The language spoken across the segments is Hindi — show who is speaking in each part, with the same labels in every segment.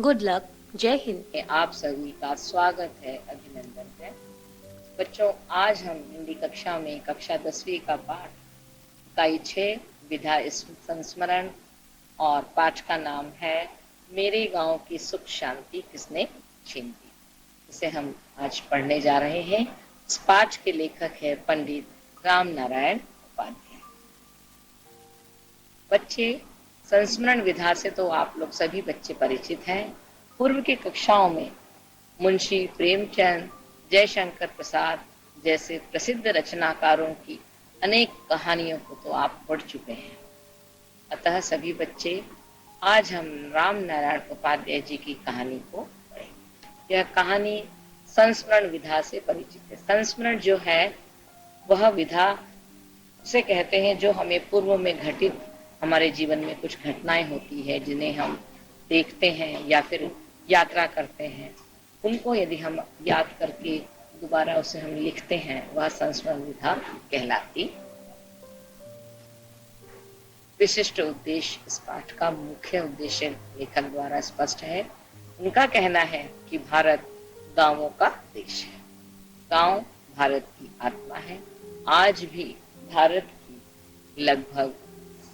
Speaker 1: Good luck. जय हिंद।
Speaker 2: में आप सभी का स्वागत है, अभिनंदन है। बच्चों, आज हम हिंदी कक्षा में कक्षा 10वीं का पाठ इकाई 6 विधा संस्मरण और पाठ का नाम है मेरे गांव की सुख शांति किसने छीन ली। इसे हम आज पढ़ने जा रहे हैं। इस पाठ के लेखक है पंडित राम नारायण उपाध्याय। बच्चे, संस्मरण विधा से तो आप लोग सभी बच्चे परिचित हैं। पूर्व की कक्षाओं में मुंशी प्रेमचंद, जयशंकर प्रसाद जैसे प्रसिद्ध रचनाकारों की अनेक कहानियों को तो आप पढ़ चुके हैं। अतः सभी बच्चे, आज हम राम नारायण उपाध्याय जी की कहानी को पढ़ेंगे। यह कहानी संस्मरण विधा से परिचित है। संस्मरण जो है वह विधा उसे कहते हैं जो हमें पूर्व में घटित हमारे जीवन में कुछ घटनाएं होती है जिन्हें हम देखते हैं या फिर यात्रा करते हैं, उनको यदि हम याद करके दोबारा उसे हम लिखते हैं, वह संस्मरण विधा कहलाती। विशिष्ट उद्देश्य इस पाठ का मुख्य उद्देश्य लेखक द्वारा स्पष्ट है। उनका कहना है कि भारत गांवों का देश है। गांव भारत की आत्मा है। आज भी भारत की लगभग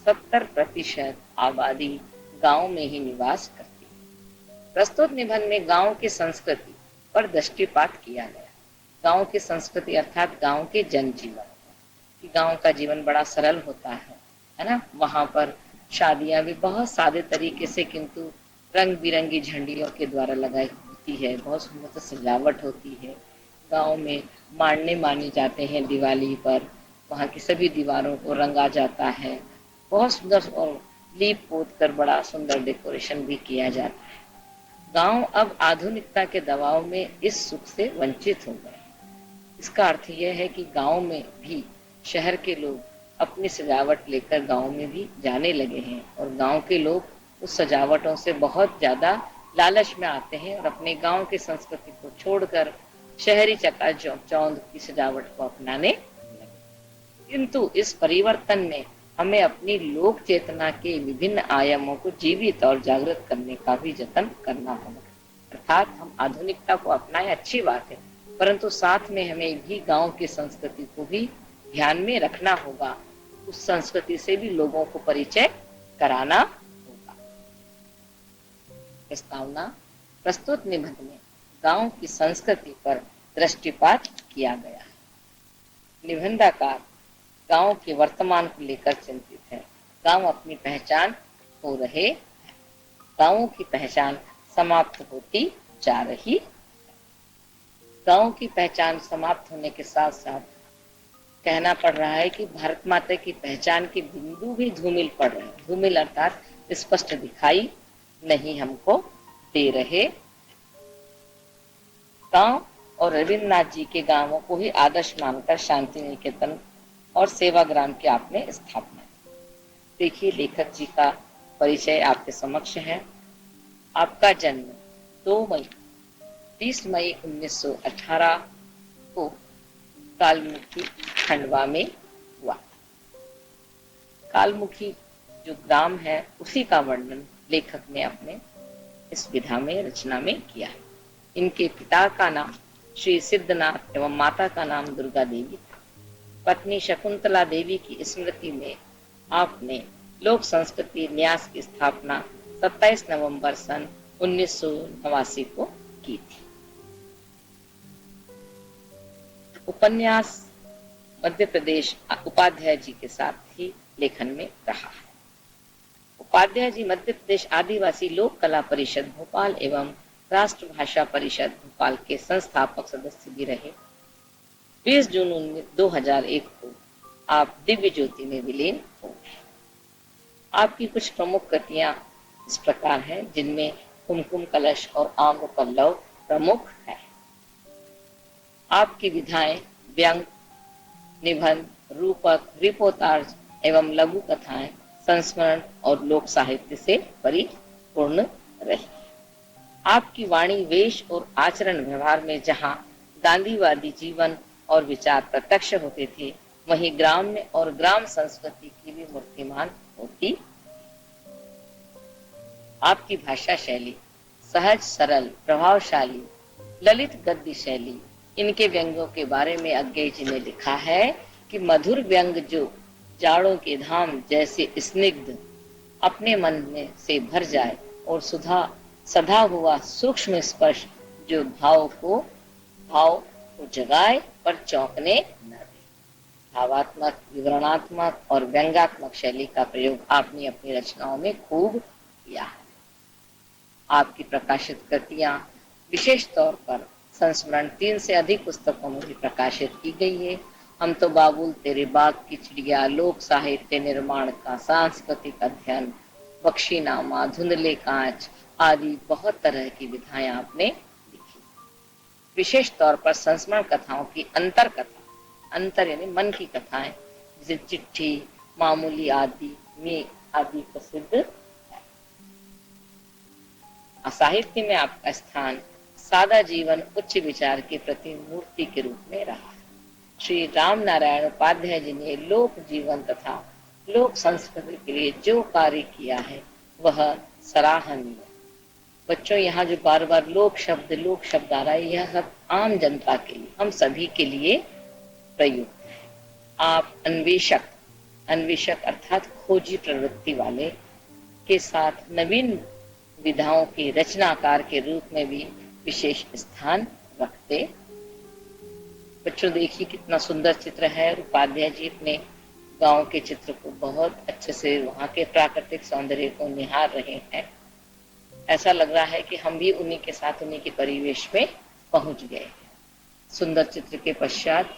Speaker 2: 70% आबादी गांव में ही निवास करती है। प्रस्तुत निबंध में गांव की संस्कृति पर दृष्टिपात किया गया। गांव की संस्कृति अर्थात गांव के जनजीवन, कि गांव का जीवन बड़ा सरल होता है ना। वहां पर शादियां भी बहुत सादे तरीके से किंतु रंग बिरंगी झंडियों के द्वारा लगाई होती है। बहुत सुंदर सजावट होती है। गांव में मानने माने जाते हैं। दिवाली पर वहां की सभी दीवारों को रंगा जाता है। बहुत सुंदर और लीप पोत कर बड़ा सुंदर डेकोरेशन भी किया जाता है। गांव अब आधुनिकता के दबाव में इस सुख से वंचित हो गए। इसका अर्थ यह है कि गांव में भी शहर के लोग अपनी सजावट लेकर गांव में भी जाने लगे हैं और गांव के लोग उस सजावटों से बहुत ज्यादा लालच में आते हैं और अपने गांव की संस्कृति को छोड़कर शहरी चकाचौंध की सजावट को अपनाने लगे। किंतु इस परिवर्तन में हमें अपनी लोक चेतना के विभिन्न आयामों को जीवित और जागृत करने का भी जतन करना होगा। अर्थात हम आधुनिकता को अपनाएं, अच्छी बात है, परंतु साथ में हमें भी गांव की संस्कृति को भी ध्यान में रखना होगा। उस संस्कृति से भी लोगों को परिचय कराना होगा। प्रस्तावना: प्रस्तुत निबंध में गांव की संस्कृति पर दृष्टिपात किया गया है। निबंधकार गांव के वर्तमान को लेकर चिंतित है। गांव अपनी पहचान खो रहे हैं। गांवों की पहचान समाप्त होती जा रही। गांव की पहचान समाप्त होने के साथ साथ कहना पड़ रहा है कि भारत माता की पहचान के बिंदु भी धूमिल पड़ रहे हैं। धूमिल अर्थात स्पष्ट दिखाई नहीं हमको दे रहे। गांव और रविन्द्रनाथ जी के गांवों को ही आदर्श मानकर शांति निकेतन और सेवाग्राम की आपने स्थापना। देखिए, लेखक जी का परिचय आपके समक्ष है। आपका जन्म 20 मई 1918 को कालमुखी खंडवा में हुआ। कालमुखी जो ग्राम है उसी का वर्णन लेखक ने अपने इस विधा में रचना में किया है। इनके पिता का नाम श्री सिद्धनाथ एवं माता का नाम दुर्गा देवी। पत्नी शकुंतला देवी की स्मृति में आपने लोक संस्कृति न्यास की स्थापना 27 नवंबर सन 1989 को की थी। उपन्यास मध्य प्रदेश उपाध्याय जी के साथ ही लेखन में रहा है। उपाध्याय जी मध्य प्रदेश आदिवासी लोक कला परिषद भोपाल एवं राष्ट्रभाषा परिषद भोपाल के संस्थापक सदस्य भी रहे। 20 जून 2001 को आप दिव्य ज्योति में विलीन हो गए। आपकी कुछ प्रमुख कृतियां इस प्रकार हैं, जिनमें कुमकुम कलश और आम्र पल्लव प्रमुख है। आपकी विधाएं व्यंग, निबंध, रूपक, रिपोर्ताज एवं लघु कथाएं संस्मरण और लोक साहित्य से परिपूर्ण रही। आपकी वाणी, वेश और आचरण व्यवहार में जहां गांधीवादी जीवन और विचार प्रत्यक्ष होते थे, वहीं ग्राम्य और ग्राम संस्कृति की भी मूर्तिमान होती। आपकी भाषा शैली सहज सरल प्रभावशाली ललित गद्य शैली। इनके व्यंग्यों के बारे में अज्ञेय जी ने लिखा है कि मधुर व्यंग जो जाड़ों के धाम जैसे स्निग्ध अपने मन में से भर जाए और सुधा सधा हुआ सूक्ष्म स्पर्श जो भाव को जगाए पर चौंकने न दे। भावात्मक विवरणात्मक और व्यंग्यात्मक शैली का प्रयोग आपने अपनी रचनाओं में खूब किया है। आपकी प्रकाशित कृतियां विशेष तौर पर संस्मरण 3 से अधिक पुस्तकों में भी प्रकाशित की गई है। हम तो बाबुल तेरे बाग की चिड़िया, लोक साहित्य निर्माण का सांस्कृतिक अध्ययन, बख्शीनामा, धुंधले कांच आदि बहुत तरह की विधाएं आपने लिखी। विशेष तौर पर संस्मरण कथाओं की अंतर कथा, अंतर यानी मन की कथाएं, जैसे चिट्ठी, मामूली आदि में आदि प्रसिद्ध है। साहित्य में आपका स्थान सादा जीवन उच्च विचार के प्रति मूर्ति के रूप में रहा है। श्री राम नारायण उपाध्याय जी ने लोक जीवन तथा लोक संस्कृति के लिए जो कार्य किया है वह सराहनीय। बच्चों, यहाँ जो बार बार लोक शब्द आ रहा है, यह सब आम जनता के लिए, हम सभी के लिए प्रयुक्त है। आप अन्वेषक अर्थात खोजी प्रवृत्ति वाले के साथ नवीन विधाओं के रचनाकार के रूप में भी विशेष स्थान रखते। बच्चों देखिए कितना सुंदर चित्र है। उपाध्याय जी अपने गांव के चित्र को बहुत अच्छे से, वहां के प्राकृतिक सौंदर्य को निहार रहे हैं। ऐसा लग रहा है कि हम भी उन्हीं के साथ उन्हीं के परिवेश में पहुंच गए। सुंदर चित्र के पश्चात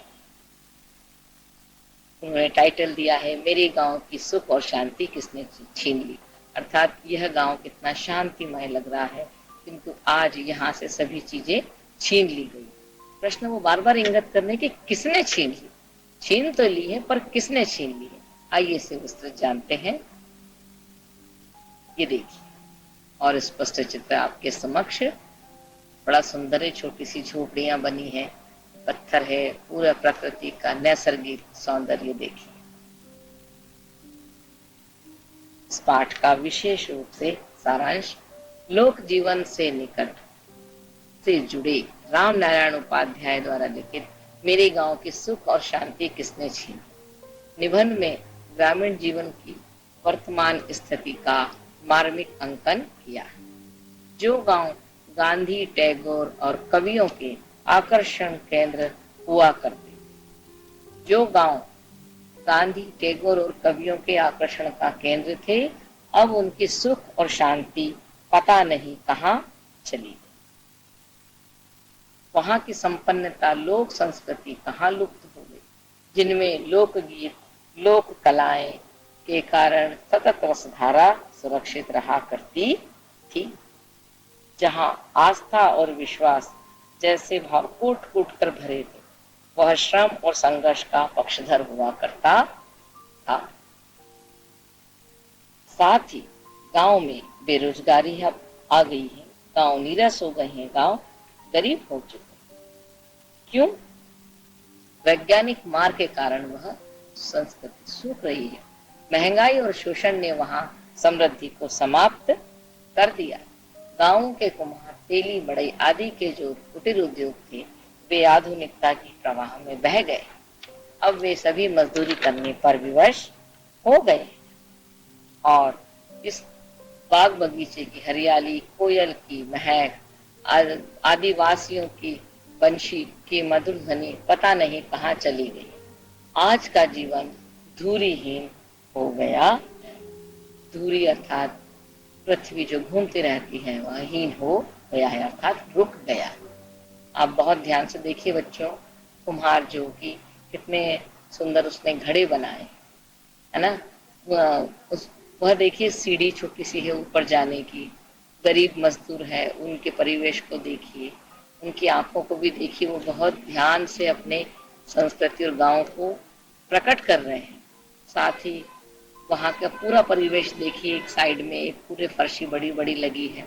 Speaker 2: उन्होंने टाइटल दिया है, मेरे गांव की सुख और शांति किसने छीन ली। अर्थात यह गांव कितना शांतिमय लग रहा है, किंतु आज यहाँ से सभी चीजें छीन ली गई। प्रश्न वो बार बार इंगित करने की किसने छीन ली। छीन तो ली है, पर किसने छीन ली है, आइए इसे विस्तृत जानते हैं। ये देखिए और स्पष्ट चित्र आपके समक्ष, बड़ा सुंदर है। छोटी सी झोपड़ियां बनी है, पत्थर है, पूरा प्रकृति का नैसर्गिक सौंदर्य देखिए। इस पाठ का विशेष रूप से सारांश, लोक जीवन से निकट से जुड़े राम नारायण उपाध्याय द्वारा लिखित मेरे गांव की सुख और शांति किसने छीनी निबंध में ग्रामीण जीवन की वर्तमान स्थिति का मार्मिक अंकन किया। जो गांव गांधी, टैगोर और कवियों के आकर्षण केंद्र हुआ करते, जो गांव गांधी, टैगोर और कवियों के आकर्षण का केंद्र थे, अब उनकी सुख और शांति पता नहीं कहां चली। वहां की संपन्नता, लोक संस्कृति कहां लुप्त हो गई, जिनमें लोकगीत, लोक कलाएं के कारण सतत रसधारा सुरक्षित रहा करती थी। जहां आस्था और विश्वास जैसे भाव कूट कूट कर भरे थे, वह श्रम और संघर्ष का पक्षधर हुआ करता था। साथ ही गांव में बेरोजगारी अब आ गई है, गांव नीरस हो गए हैं, गांव गरीब हो चुके हैं। क्यों? वैज्ञानिक मार के कारण वह संस्कृति सूख रही है। महंगाई और शोषण ने वहां समृद्धि को समाप्त कर दिया। गांवों के कुम्हार, तेली, बढ़ई आदि के जो कुटीर उद्योग थे, वे आधुनिकता की प्रवाह में बह गए। अब वे सभी मजदूरी करने पर विवश हो गए और इस बाग बगीचे की हरियाली, कोयल की महक, आदिवासियों की बंशी की मधुर ध्वनि पता नहीं कहाँ चली गई। आज का जीवन धुरीहीन हो गया। धुरी अर्थात पृथ्वी जो घूमती रहती है, वह हीन हो गया है, अर्थात रुक गया। आप बहुत ध्यान से देखिए बच्चों, कुम्हार जो कि कितने सुंदर उसने घड़े बनाए, है ना। वह देखिए सीढ़ी छोटी सी है ऊपर जाने की। गरीब मजदूर है, उनके परिवेश को देखिए, उनकी आंखों को भी देखिए, वो बहुत ध्यान से अपने संस्कृति और गांव को प्रकट कर रहे हैं। साथ ही वहाँ का पूरा परिवेश देखिए, एक साइड में एक पूरे फर्शी बड़ी बड़ी लगी है,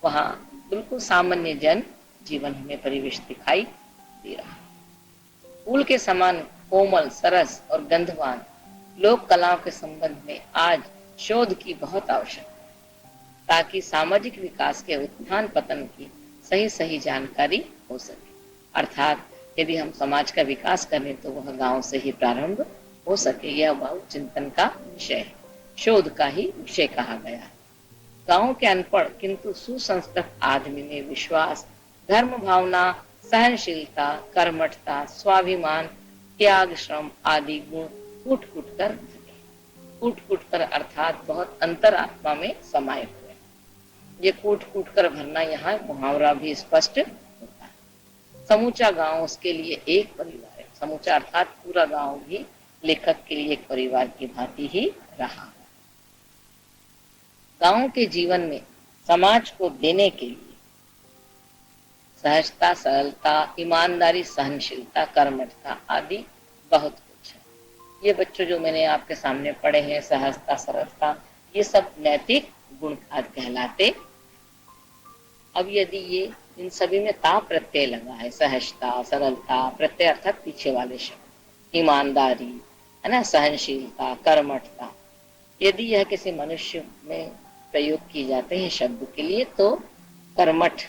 Speaker 2: वहाँ बिल्कुल सामान्य जन जीवन हमें परिवेश दिखाई दे रहा है। फूल के समान कोमल, सरस और गंधवान लोक कलाओं के संबंध में आज शोध की बहुत आवश्यकता है। ताकि सामाजिक विकास के उत्थान पतन की सही सही जानकारी हो सके। अर्थात यदि हम समाज का विकास करें तो वह गांव से ही प्रारंभ हो सके। यह बहुत चिंतन का विषय है, शोध का ही विषय कहा गया है। गांव के अनपढ़ किंतु सुसंस्कृत आदमी में विश्वास, धर्म भावना, सहनशीलता, कर्मठता, स्वाभिमान, त्याग, श्रम आदि गुण कूट कूट कर भरे। कूट कूट कर अर्थात बहुत अंतरात्मा में समाये हुए। ये कूट कूट कर भरना यहाँ मुहावरा भी स्पष्ट होता है। समूचा गांव उसके लिए एक परिवार है। समूचा अर्थात पूरा गांव भी लेखक के लिए एक परिवार की भांति ही रहा। गांव के जीवन में समाज को देने के लिए सहजता, सरलता, ईमानदारी, सहनशीलता, कर्मठता आदि बहुत कुछ है। ये बच्चों जो मैंने आपके सामने पढ़े हैं, सहजता, सरलता, ये सब नैतिक गुण कहलाते। अब यदि ये इन सभी में ता प्रत्यय लगा है, सहजता, सरलता, प्रत्यय अर्थात पीछे वाले शब्द, ईमानदारी है ना, सहनशीलता, कर्मठता, यदि यह किसी मनुष्य में प्रयोग किए जाते हैं शब्द के लिए तो कर्मठ,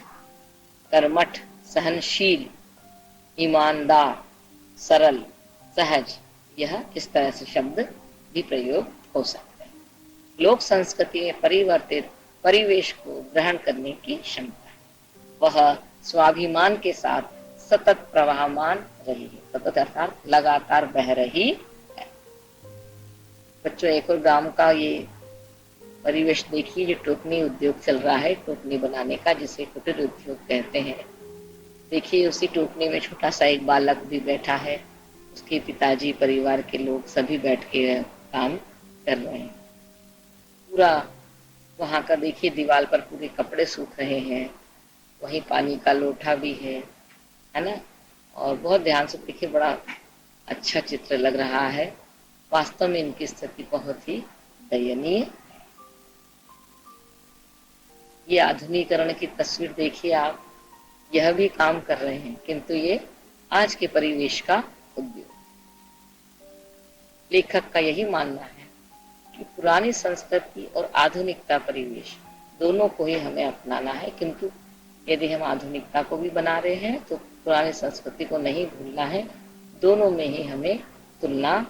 Speaker 2: कर्मठ, सहनशील, ईमानदार, सरल, सहज, यह इस तरह से शब्द भी प्रयोग हो सकते हैं। लोक संस्कृति में परिवर्तित परिवेश को ग्रहण करने की क्षमता है। वह स्वाभिमान के साथ सतत प्रवाहमान रही है। सतत अर्थात लगातार बह रही है। बच्चों एक और गांव का ये परिवेश देखिए, जो टोकनी उद्योग चल रहा है, टोकनी बनाने का, जिसे कुटीर उद्योग कहते हैं। देखिए उसी टोकनी में छोटा सा एक बालक भी बैठा है, उसके पिताजी, परिवार के लोग सभी बैठ के काम कर रहे हैं। पूरा वहां का देखिए दीवार पर पूरे कपड़े सूख रहे हैं, वहीं पानी का लोटा भी है ना। और बहुत ध्यान से देखिए, बड़ा अच्छा चित्र लग रहा है। वास्तव में इनकी स्थिति बहुत ही दयनीय। ये आधुनिकीकरण की तस्वीर देखिए आप, यह भी काम कर रहे हैं किंतु ये आज के परिवेश का उद्योग। लेखक का यही मानना है कि पुरानी संस्कृति और आधुनिकता परिवेश दोनों को ही हमें अपनाना है, किंतु यदि हम आधुनिकता को भी बना रहे हैं तो पुरानी संस्कृति को नहीं भूलना है। दोनों में ही हमें तुलना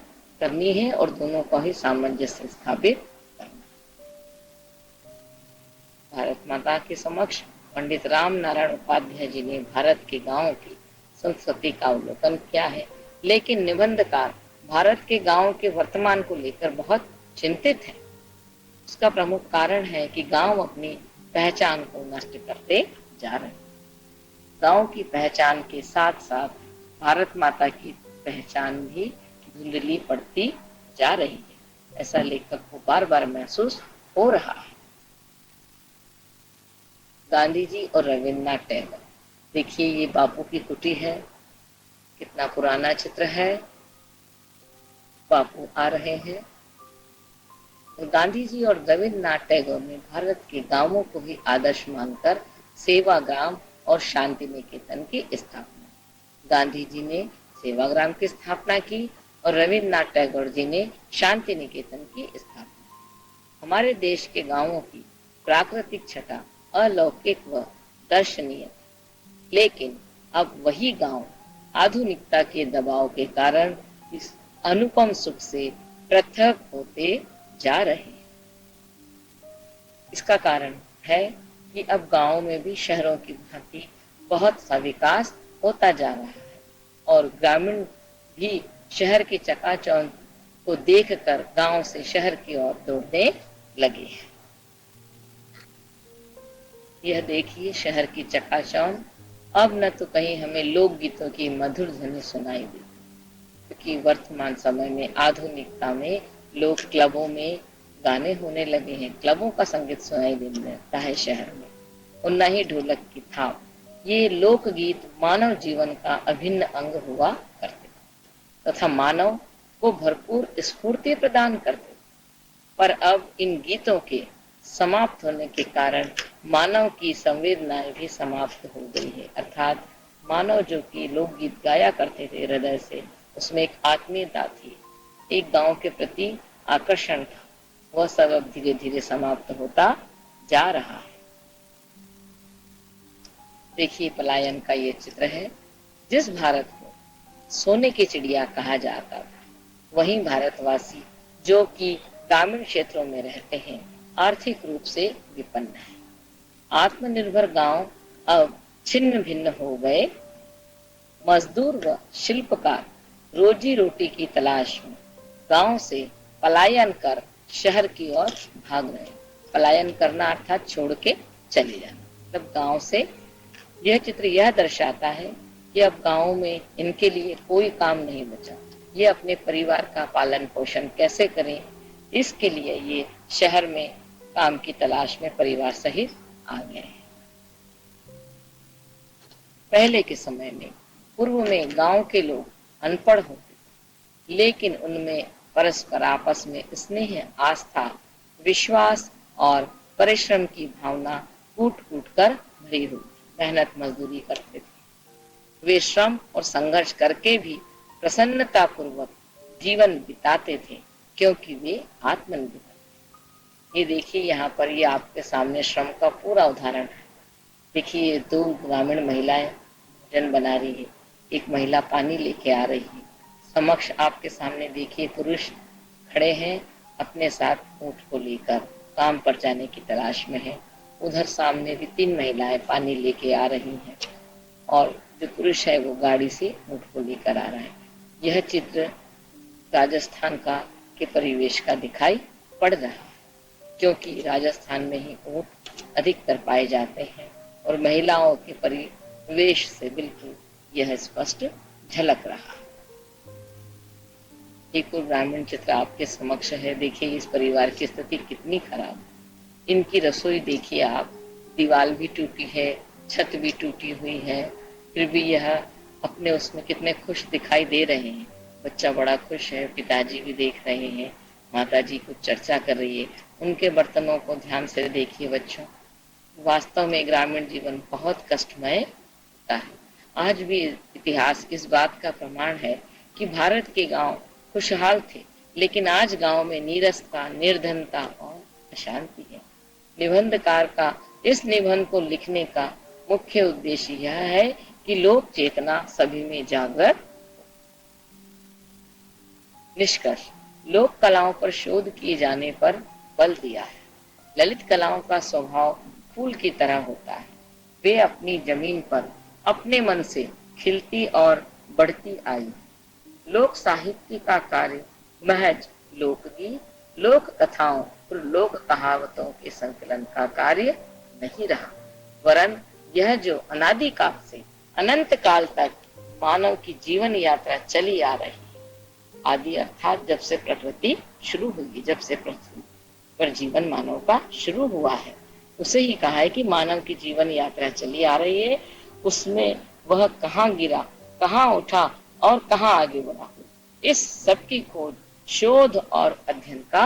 Speaker 2: करनी है और दोनों का ही सामंजस्य स्थापित करना। भारत माता के समक्ष पंडित राम नारायण उपाध्याय जी ने भारत के गांवों की संस्कृति का अवलोकन किया है, लेकिन निबंधकार भारत के गांव के वर्तमान को लेकर बहुत चिंतित है। उसका प्रमुख कारण है कि गांव अपनी पहचान को नष्ट करते जा रहे हैं। गांव की पहचान के साथ साथ भारत माता की पहचान भी धुंधली पड़ती जा रही है। ऐसा लेखक को बार बार महसूस हो रहा है। गांधी जी और रविन्द्रनाथ टैगोर, देखिए ये बापू की कुटी है, कितना पुराना चित्र है। बापू आ रहे हैं। गांधी जी और रविन्द्रनाथ टैगोर ने भारत के गांवों को ही आदर्श मानकर सेवाग्राम और शांति निकेतन की स्थापना। गांधी जी ने सेवाग्राम की स्थापना की और रविन्द्रनाथ टैगोर जी ने शांति निकेतन की स्थापना। हमारे देश के गांवों की प्राकृतिक छटा अलौकिक व दर्शनीय, लेकिन अब वही गांव आधुनिकता के दबाव के कारण इस अनुपम सुख से पृथक होते जा रहे हैं। इसका कारण है कि अब गांवों में भी शहरों की भांति बहुत सा विकास होता जा रहा है और ग्रामीण भी शहर की चकाचौंध को देखकर गांव से शहर की ओर दौड़ने लगे हैं। यह देखिए शहर की चकाचौंध, अब न तो कहीं हमें लोकगीतों की मधुर ध्वनि सुनाई दी, क्योंकि वर्तमान समय में आधुनिकता में लोग क्लबों में गाने होने लगे हैं। क्लबों का संगीत सुनाई देने लगता है शहर में, और न ही ढोलक की थाप। ये लोकगीत मानव जीवन का अभिन्न अंग हुआ करते तथा मानव को भरपूर स्फूर्ति प्रदान करते, पर अब इन गीतों के समाप्त होने के कारण मानव की संवेदनाएं भी समाप्त हो गई है। अर्थात मानव जो कि लोकगीत गाया करते थे हृदय से, उसमें एक आत्मीयता थी, एक गांव के प्रति आकर्षण था, वह सब अब धीरे धीरे समाप्त होता जा रहा है। देखिए पलायन का ये चित्र है। जिस भारत को सोने की चिड़िया कहा जाता था, वहीं भारतवासी जो कि ग्रामीण क्षेत्रों में रहते हैं, आर्थिक रूप से विपन्न है। आत्मनिर्भर गांव अब छिन्न भिन्न हो गए। मजदूर व शिल्पकार रोजी रोटी की तलाश में गांव से पलायन कर शहर की ओर भाग रहे। पलायन करना अर्थात छोड़ के चले जाना, मतलब गांव से। यह चित्र यह दर्शाता है कि अब गांव में इनके लिए कोई काम नहीं बचा। ये अपने परिवार का पालन पोषण कैसे करें, इसके लिए ये शहर में काम की तलाश में परिवार सहित आ गए हैं। पहले के समय में, पूर्व में गांव के लोग अनपढ़ होते, लेकिन उनमें परस्पर आपस में स्नेह, आस्था, विश्वास और परिश्रम की भावना कूट कूट कर भरी हुई। मेहनत मजदूरी करते थे। वे श्रम और संघर्ष करके भी प्रसन्नता पूर्वक जीवन बिताते थे, क्योंकि वे आत्मनिर्भर थे। ये देखिए यहाँ पर, ये आपके सामने श्रम का पूरा उदाहरण है। देखिए दो ग्रामीण महिलाएं भोजन बना रही है, एक महिला पानी लेके आ रही है। समक्ष आपके सामने देखिए पुरुष खड़े हैं, अपने साथ ऊंट को लेकर काम पर जाने की तलाश में है। उधर सामने भी 3 महिलाएं पानी लेके आ रही हैं और जो पुरुष है वो गाड़ी से ऊंट को लेकर आ रहा है। यह चित्र राजस्थान का के परिवेश का दिखाई पड़ रहा है, क्योंकि राजस्थान में ही ऊंट अधिकतर पाए जाते हैं और महिलाओं के परिवेश से बिल्कुल यह स्पष्ट झलक रहा है। एक और ग्रामीण चित्र आपके समक्ष है। देखिए इस परिवार की स्थिति कितनी खराब है। इनकी रसोई देखिए आप, दीवार भी टूटी है, छत भी टूटी हुई है, फिर भी यह अपने उसमें कितने खुश दिखाई दे रहे हैं। बच्चा बड़ा खुश है, पिताजी भी देख रहे हैं, माताजी कुछ चर्चा कर रही है। उनके बर्तनों को ध्यान से देखिए बच्चों। वास्तव में ग्रामीण जीवन बहुत कष्टमय होता है। आज भी इतिहास इस बात का प्रमाण है कि भारत के गांव खुशहाल थे, लेकिन आज गांव में नीरसता, निर्धनता और अशांति है। निबंधकार का इस निबंध को लिखने का मुख्य उद्देश्य यह है कि लोक चेतना सभी में जागृत। निष्कर्ष, लोक कलाओं पर शोध किए जाने पर बल दिया है। ललित कलाओं का स्वभाव फूल की तरह होता है। वे अपनी जमीन पर अपने मन से खिलती और बढ़ती आई। लोक साहित्य का कार्य महज लोकगीत, लोक कथाओं और लोक कहावतों के संकलन का कार्य नहीं रहा, वरन यह जो अनादिकाल से अनंत काल तक मानव की जीवन यात्रा चली आ रही है। आदि अर्थात जब से प्रकृति शुरू हुई, जब से पृथ्वी पर जीवन मानव का शुरू हुआ है, उसे ही कहा है कि मानव की जीवन यात्रा चली आ रही है। उसमें वह कहाँ गिरा, कहाँ उठा और कहाँ आगे बढ़ा, इस सब की खोज, शोध और अध्ययन का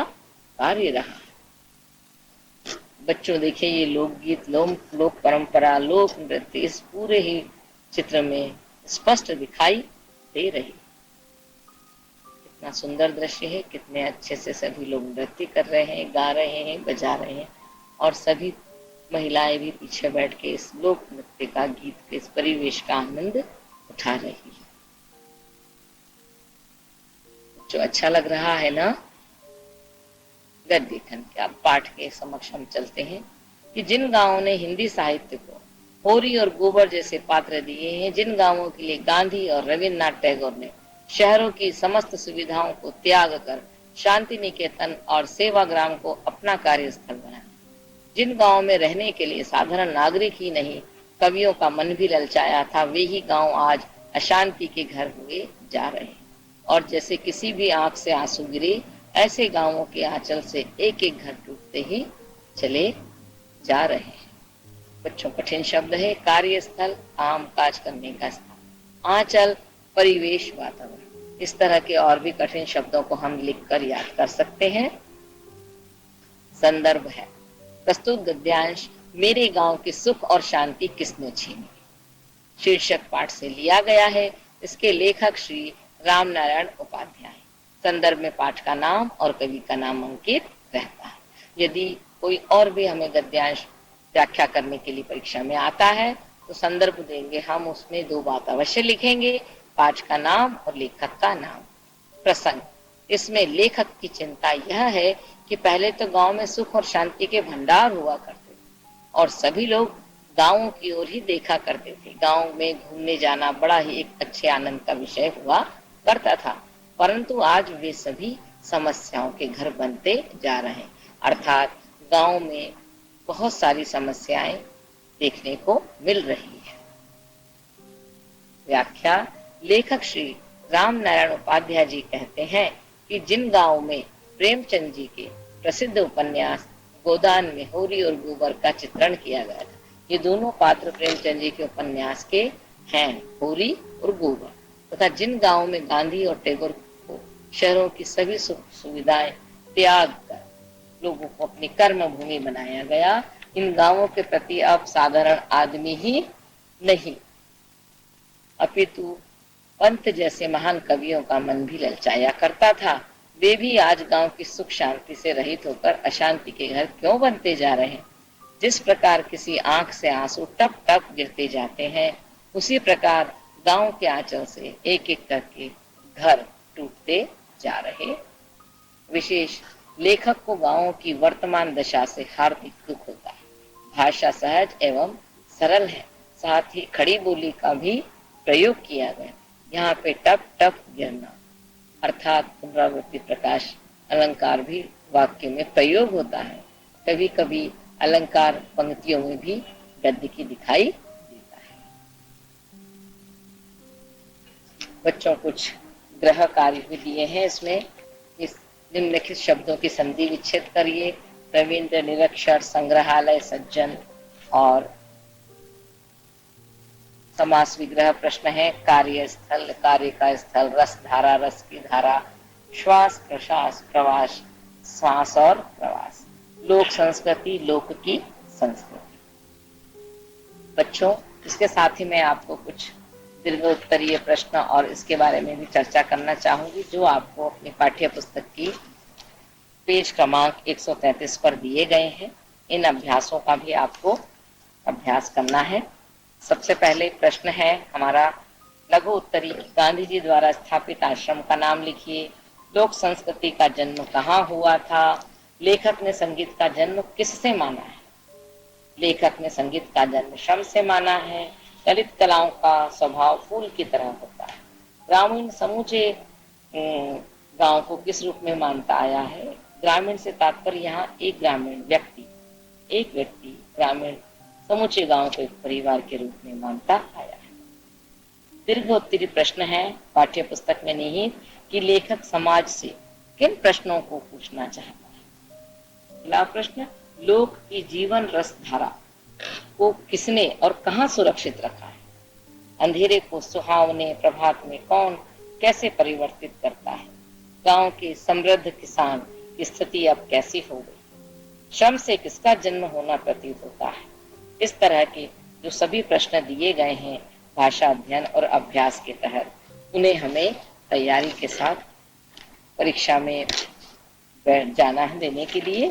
Speaker 2: कार्य रहा है। बच्चों देखिए ये लोकगीत, लोक परंपरा, लोक नृत्य इस पूरे ही चित्र में स्पष्ट दिखाई दे रही। कितना सुंदर दृश्य है, कितने अच्छे से सभी लोग नृत्य कर रहे हैं, गा रहे हैं, बजा रहे हैं और सभी महिलाएं भी पीछे बैठ के इस लोक नृत्य का, गीत के इस परिवेश का आनंद उठा रही है। जो अच्छा लग रहा है ना। गद्य खंड के अब पाठ के समक्ष हम चलते हैं कि जिन गांवों ने हिंदी साहित्य को होरी और गोबर जैसे पात्र दिए हैं, जिन गांवों के लिए गांधी और रविन्द्रनाथ टैगोर ने शहरों की समस्त सुविधाओं को त्याग कर शांति निकेतन और सेवाग्राम को अपना कार्यस्थल बनाया, जिन गांवों में रहने के लिए साधारण नागरिक ही नहीं कवियों का मन भी ललचाया था, वे ही गांव आज अशांति के घर हुए जा रहे हैं। और जैसे किसी भी आंख से आंसू गिरे, ऐसे गांवों के आंचल से एक एक घर टूटते ही चले जा रहे हैं। बच्चों कठिन शब्द है। कार्यस्थल, काम काज करने का स्थान, आंचल, परिवेश, वातावरण, इस तरह के और भी कठिन शब्दों को हम लिखकर याद कर सकते हैं। संदर्भ है प्रस्तुत गद्यांश मेरे गांव की सुख और शांति किसने छीनी, शीर्षक पाठ से लिया गया है। इसके लेखक श्री रामनारायण उपाध्याय। संदर्भ में पाठ का नाम और कवि का नाम अंकित रहता है। यदि कोई और भी हमें गद्यांश व्याख्या करने के लिए परीक्षा में आता है तो संदर्भ देंगे, हम उसमें दो बात अवश्य लिखेंगे, पाठ का नाम और लेखक का नाम। प्रसंग, इसमें लेखक की चिंता यह है कि पहले तो गांव में सुख और शांति के भंडार हुआ करते और सभी लोग गांवों की ओर ही देखा करते थे। गांव में घूमने जाना बड़ा ही एक अच्छे आनंद का विषय हुआ करता था, परंतु आज वे सभी समस्याओं के घर बनते जा रहे हैं, अर्थात गांव में बहुत सारी समस्याएं देखने को मिल रही है। व्याख्या, लेखक श्री राम नारायण उपाध्याय जी कहते हैं कि जिन गांवों में प्रेमचंद जी के प्रसिद्ध उपन्यास गोदान में होरी और गोबर का चित्रण किया गया था, ये दोनों पात्र प्रेमचंद जी के उपन्यास के हैं, होरी और गोबर, तथा जिन गांवों में गांधी और टैगोर को शहरों की सभी सुख सुविधाएं त्याग कर लोगों को अपनी कर्म भूमि बनाया गया, इन गांवों के प्रति अब साधारण आदमी ही नहीं अपितु पंत जैसे महान कवियों का मन भी ललचाया करता था। वे भी आज गांव की सुख शांति से रहित होकर अशांति के घर क्यों बनते जा रहे हैं। जिस प्रकार किसी आंख से आंसू टप टप गिरते जाते हैं, उसी प्रकार गांव के आंचल से एक एक करके घर टूटते जा रहे। विशेष लेखक को गांवों की वर्तमान दशा से हार्दिक दुख होता है। भाषा सहज एवं सरल है, साथ ही खड़ी बोली का भी प्रयोग किया गया। यहाँ पे टप टप गिरना अर्थात पुनरावृत्ति प्रकाश अलंकार भी वाक्य में प्रयोग होता है। कभी कभी अलंकार पंक्तियों में भी गद्य की दिखाई देता है। बच्चों कुछ ग्रह कार्य भी दिए हैं, इसमें इस निम्नलिखित शब्दों की संधि विच्छेद करिए। रविंद्र, निरक्षर, संग्रहालय, सज्जन और समास विग्रह प्रश्न है। कार्यस्थल, कार्य का स्थल, रस धारा, रस की धारा, श्वास प्रश्वास, प्रवास, श्वास और प्रवास, लोक संस्कृति, लोक की संस्कृति। बच्चों, इसके साथ ही मैं आपको कुछ दीर्घ उत्तरीय प्रश्न और इसके बारे में भी चर्चा करना चाहूंगी, जो आपको अपनी पाठ्य पुस्तक की पेज क्रमांक 133 पर दिए गए हैं। इन अभ्यासों का भी आपको अभ्यास करना है। सबसे पहले प्रश्न है हमारा लघु उत्तरी, गांधी जी द्वारा स्थापित आश्रम का नाम लिखिए। लोक संस्कृति का जन्म कहाँ हुआ था? लेखक ने संगीत का जन्म किससे माना है? लेखक ने संगीत का जन्म श्रम से माना है। ललित कलाओं का स्वभाव फूल की तरह होता है। ग्रामीण समूचे गांव को किस रूप में मानता आया है? ग्रामीण से तात्पर्य यहाँ एक ग्रामीण व्यक्ति, एक व्यक्ति ग्रामीण समूचे गांव को एक परिवार के रूप में मानता आया है। दीर्घोत्तरी प्रश्न है पाठ्य पुस्तक में निहित कि लेखक समाज से किन प्रश्नों को पूछना चाहता है। पहला प्रश्न, लोक की जीवन रस धारा को किसने और कहां सुरक्षित रखा है? अंधेरे को सुहावने प्रभात में कौन कैसे परिवर्तित करता है? गांव के समृद्ध किसान की स्थिति अब कैसी हो गई? श्रम से किसका जन्म होना प्रतीत होता है? इस तरह के जो सभी प्रश्न दिए गए हैं भाषा अध्ययन और अभ्यास के तहत, उन्हें हमें तैयारी के साथ परीक्षा में बैठ जाना है देने के लिए।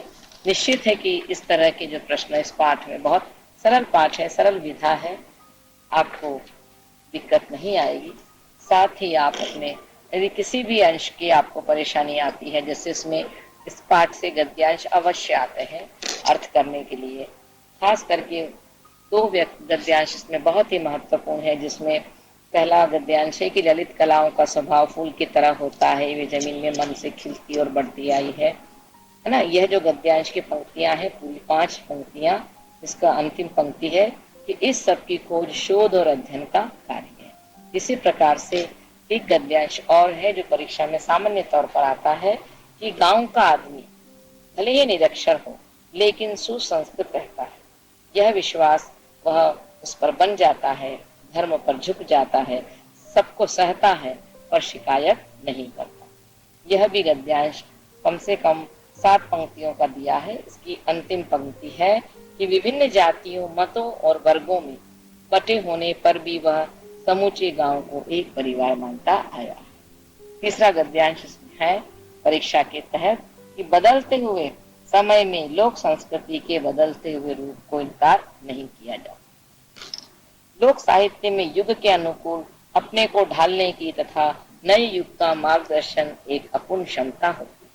Speaker 2: निश्चित है कि इस तरह के जो प्रश्न इस पाठ में, बहुत सरल पाठ है, सरल विधा है, आपको दिक्कत नहीं आएगी। साथ ही आप अपने यदि किसी भी अंश की आपको परेशानी आती है, जैसे इसमें इस पाठ से गद्यांश अवश्य आते हैं अर्थ करने के लिए, खास करके दो गद्यांश इसमें बहुत ही महत्वपूर्ण है, जिसमें पहला गद्यांश है कि ललित कलाओं का स्वभाव फूल की तरह होता है, वे जमीन में मन से खिलती और बढ़ती आई है ना। यह जो गद्यांश की पंक्तियां हैं पूरी 5 पंक्तियां, इसका अंतिम पंक्ति है कि इस सब की खोज शोध और अध्ययन का कार्य है। इसी प्रकार से एक गद्यांश और है जो परीक्षा में सामान्य तौर पर आता है कि गांव का आदमी भले ही निरक्षर हो लेकिन सुसंस्कृत रहता है। यह विश्वास वह उस पर बन जाता है, धर्म पर झुक जाता है, सबको सहता है और शिकायत नहीं करता। यह भी गद्यांश कम से कम 7 पंक्तियों का दिया है। इसकी अंतिम पंक्ति है कि विभिन्न जातियों, मतों और वर्गों में बटे होने पर भी वह समूचे गांव को एक परिवार मानता आया है। तीसरा गद्यांश है परीक्षा के तहत कि बदलते हुए समय में लोक संस्कृति के बदलते हुए रूप को इनकार नहीं किया जा सकता। लोक साहित्य में युग के अनुकूल अपने को ढालने की तथा नए युग का मार्गदर्शन एक अपूर्ण क्षमता होती है।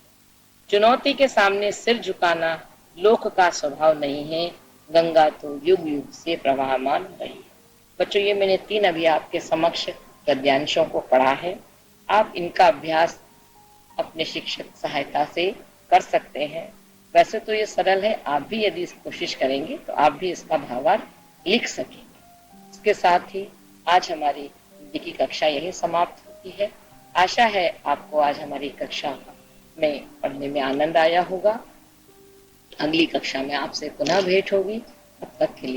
Speaker 2: चुनौती के सामने सिर झुकाना लोक का स्वभाव नहीं है। गंगा तो युग युग से प्रवाहमान रही है। बच्चों, ये मैंने 3 अभी आपके समक्ष गद्यांशों को पढ़ा है। आप इनका अभ्यास अपने शिक्षक सहायता से कर सकते हैं। वैसे तो ये सरल है, आप भी यदि कोशिश करेंगे तो आप भी इसका भावार्थ लिख सकेंगे। इसके साथ ही आज हमारी हिंदी की कक्षा यही समाप्त होती है। आशा है आपको आज हमारी कक्षा में पढ़ने में आनंद आया होगा। अगली कक्षा में आपसे पुनः भेंट होगी। तब तक के लिए